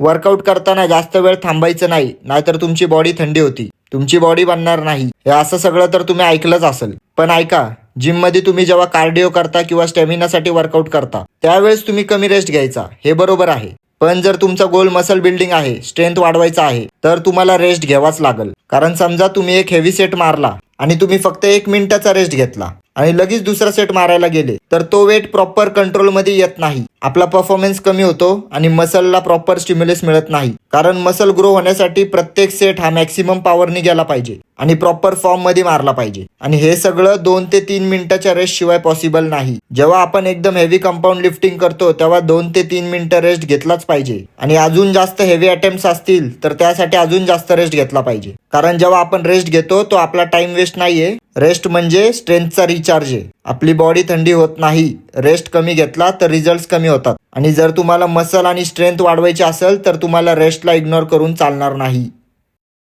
Workout करताना जास्त वेळ थांबायचं नाही, नाहीतर तुमची बॉडी थंडी होती, तुमची बॉडी बनणार नाही. हे असं सगळं तर तुम्ही ऐकलंच असेल. पण ऐका, जिम मध्ये तुम्ही जेव्हा कार्डिओ करता किंवा स्टॅमिनासाठी वर्कआउट करता त्यावेळेस तुम्ही कमी रेस्ट घ्यायचा, हे बरोबर आहे. पण जर तुमचा गोल मसल बिल्डिंग आहे, स्ट्रेंथ वाढवायचा आहे, तर तुम्हाला रेस्ट घ्यावाच लागेल. कारण समजा तुम्ही एक हेवी सेट मारला आणि तुम्ही फक्त 1 मिनिटाचा रेस्ट घेतला आणि लगेच दुसरा सेट मारायला गेले, तर तो वेट प्रॉपर कंट्रोलमध्ये येत नाही. आपला परफॉर्मन्स कमी होतो आणि मसलला प्रॉपर स्टिम्युलस मिळत नाही. कारण मसल ग्रो होण्यासाठी प्रत्येक सेट हा मॅक्सिमम पॉवरने गेला पाहिजे आणि प्रॉपर फॉर्म मध्ये मारला पाहिजे. आणि हे सगळं 2 ते 3 मिनिटाच्या रेस्ट शिवाय पॉसिबल नाही. जेव्हा आपण एकदम हेवी कंपाऊंड लिफ्टिंग करतो तेव्हा 2 ते 3 मिनिटं रेस्ट घेतलाच पाहिजे. आणि अजून जास्त हेवी अटेम्प्ट्स असतील तर त्यासाठी अजून जास्त रेस्ट घेतला पाहिजे. कारण जेव्हा आपण रेस्ट घेतो तो आपला टाइम वेस्ट नाहीये. रेस्ट म्हणजे स्ट्रेंथचा रिचार्ज आहे. आपली बॉडी थंडी होत नाही. रेस्ट कमी घेतला तर रिझल्ट कमी होतात. आणि जर तुम्हाला मसल आणि स्ट्रेंथ वाढवायची असेल तर तुम्हाला रेस्टला इग्नोर करून चालणार नाही.